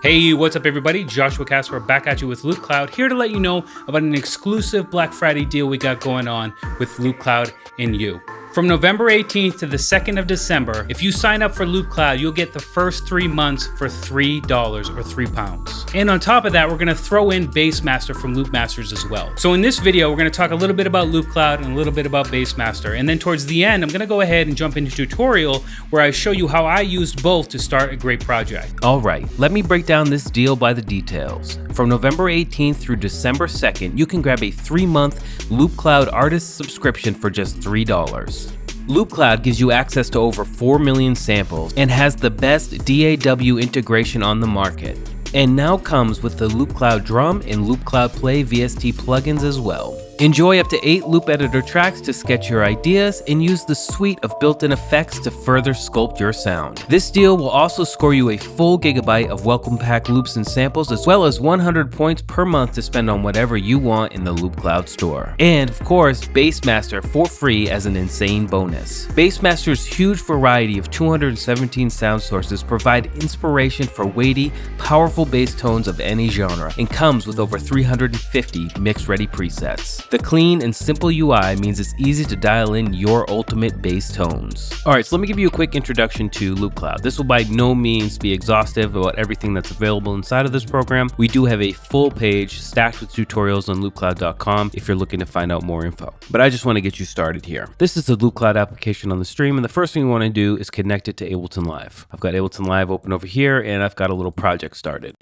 Hey, what's up everybody? Joshua Casper back at you with Loopcloud, here to let you know about an exclusive Black Friday deal we got going on with Loopcloud and you. From November 18th to the 2nd of December, if you sign up for Loopcloud, you'll get the first 3 months for $3 or £3. And on top of that, we're gonna throw in Bassmaster from Loopmasters as well. So in this video, we're gonna talk a little bit about Loopcloud and a little bit about Bassmaster. And then towards the end, I'm gonna go ahead and jump into a tutorial where I show you how I used both to start a great project. All right, let me break down this deal by the details. From November 18th through December 2nd, you can grab a 3-month Loopcloud artist subscription for just $3. Loopcloud gives you access to over 4 million samples and has the best DAW integration on the market. And now comes with the Loopcloud DRUM and Loopcloud Play VST plugins as well. Enjoy up to 8 loop editor tracks to sketch your ideas and use the suite of built-in effects to further sculpt your sound. This deal will also score you a full gigabyte of welcome pack loops and samples, as well as 100 points per month to spend on whatever you want in the Loopcloud store. And of course, Bassmaster for free as an insane bonus. Bassmaster's huge variety of 217 sound sources provide inspiration for weighty, powerful bass tones of any genre, and comes with over 350 mix-ready presets. The clean and simple UI means it's easy to dial in your ultimate bass tones. Alright, so let me give you a quick introduction to Loopcloud. This will by no means be exhaustive about everything that's available inside of this program. We do have a full page stacked with tutorials on loopcloud.com if you're looking to find out more info. But I just want to get you started here. This is the Loopcloud application on the stream, and the first thing we want to do is connect it to Ableton Live. I've got Ableton Live open over here, and I've got a little project started.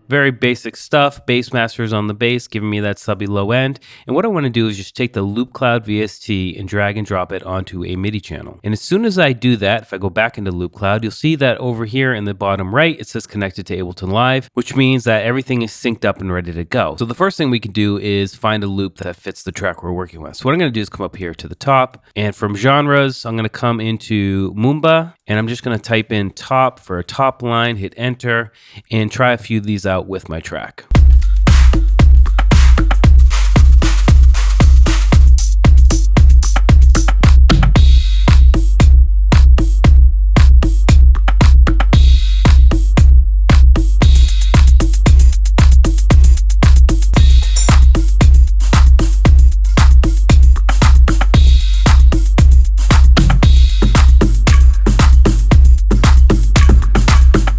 Very basic stuff. Bassmaster's on the bass, giving me that subby low end. And what I want to do is just take the Loopcloud VST and drag and drop it onto a MIDI channel. And as soon as I do that, if I go back into Loopcloud, you'll see that over here in the bottom right, it says connected to Ableton Live, which means that everything is synced up and ready to go. So the first thing we can do is find a loop that fits the track we're working with. So what I'm going to do is come up here to the top, and from genres, I'm going to come into Moomba, and I'm just going to type in top for a top line, hit enter, and try a few of these out with my track.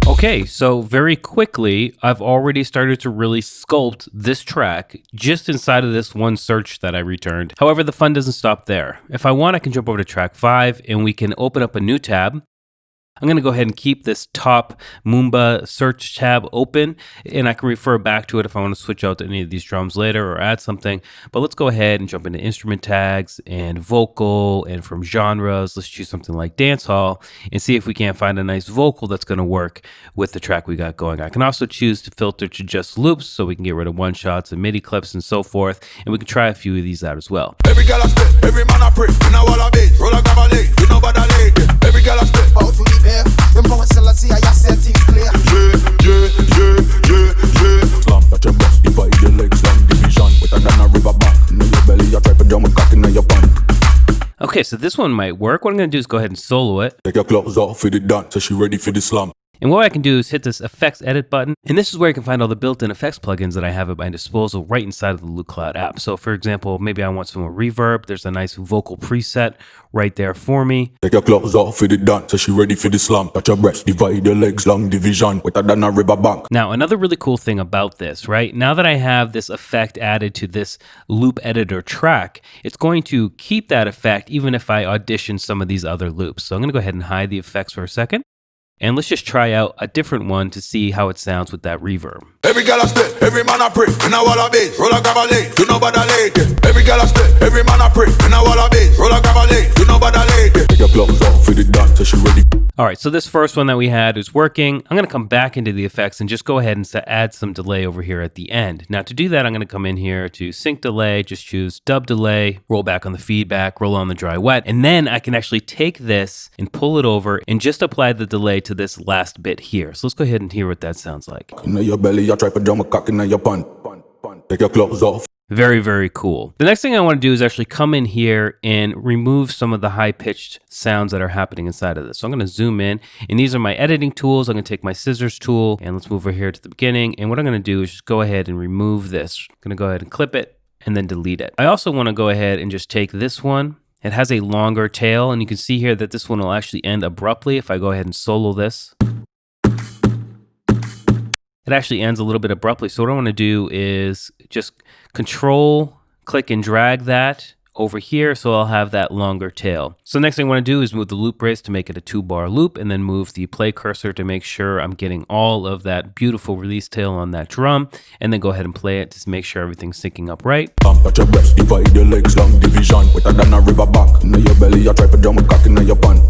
Okay, so very quickly, I've already started to really sculpt this track just inside of this one search that I returned. However, the fun doesn't stop there. If I want, I can jump over to track 5 and we can open up a new tab. I'm going to go ahead and keep this top Moomba search tab open, and I can refer back to it if I want to switch out to any of these drums later or add something. But let's go ahead and jump into instrument tags and vocal, and from genres, let's choose something like dancehall and see if we can't find a nice vocal that's going to work with the track we got going. I can also choose to filter to just loops so we can get rid of one shots and MIDI clips and so forth, and we can try a few of these out as well. Every girl I spit, every man I pray, you know what I beat, roll like a leg, you know what I leg, every girl I spit, out to leave here, them power Selassie, I set things clear. Slam at your bust, divide your legs, long division, wetter than a river bank, in your belly, you try to jump a cock in your pant. Okay, so this one might work. What I'm going to do is go ahead and solo it. Take your clothes off for the dance, so she ready for the slam. And what I can do is hit this effects edit button, and this is where you can find all the built-in effects plugins that I have at my disposal right inside of the Loopcloud app. So for example, maybe I want some more reverb. There's a nice vocal preset right there for me. Take your clothes off for the dance, so she ready for the slam. Touch your breast, divide your legs, long division, wetter than a river bank. Now, another really cool thing about this, right? Now that I have this effect added to this loop editor track, it's going to keep that effect even if I audition some of these other loops. So I'm going to go ahead and hide the effects for a second. And let's just try out a different one to see how it sounds with that reverb. Every girl I spit, every man I pray, you know what I beat, roll like a leg, you know what I leg. Every girl I spit, every man I pray, you know what I beat, roll like a leg, you know what I leg. Take your clothes off for the dance, so she ready. All right, so this first one that we had is working. I'm going to come back into the effects and just go ahead and add some delay over here at the end. Now to do that, I'm going to come in here to sync delay, just choose dub delay, roll back on the feedback, roll on the dry wet, and then I can actually take this and pull it over and just apply the delay to this last bit here. So let's go ahead and hear what that sounds like. In your belly, you try to jump a cock in your pant. Take your clothes off. Very, very cool. The next thing I want to do is actually come in here and remove some of the high-pitched sounds that are happening inside of this. So I'm going to zoom in, and these are my editing tools. I'm going to take my scissors tool, and let's move over here to the beginning. And what I'm going to do is just go ahead and remove this. I'm going to go ahead and clip it and then delete it. I also want to go ahead and just take this one. It has a longer tail, and you can see here that this one will actually end abruptly if I go ahead and solo this. It actually ends a little bit abruptly. So what I want to do is just control, click and drag that over here so I'll have that longer tail. So next thing I want to do is move the loop brace to make it a 2-bar loop, and then move the play cursor to make sure I'm getting all of that beautiful release tail on that drum, and then go ahead and play it to make sure everything's syncing up right. At your breast, divide your legs, long division. Wetter than a river back. In your belly, you try to drum a cock in your pan.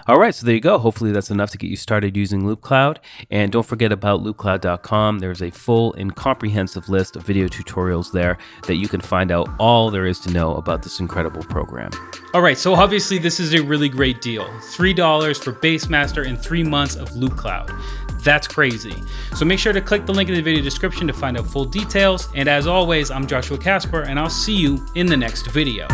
All right, so there you go. Hopefully that's enough to get you started using Loopcloud. And don't forget about loopcloud.com. There's a full and comprehensive list of video tutorials there that you can find out all there is to know about this incredible program. All right, so obviously this is a really great deal. $3 for Bassmaster and 3 months of Loopcloud. That's crazy. So make sure to click the link in the video description to find out full details. And as always, I'm Joshua Casper, and I'll see you in the next video.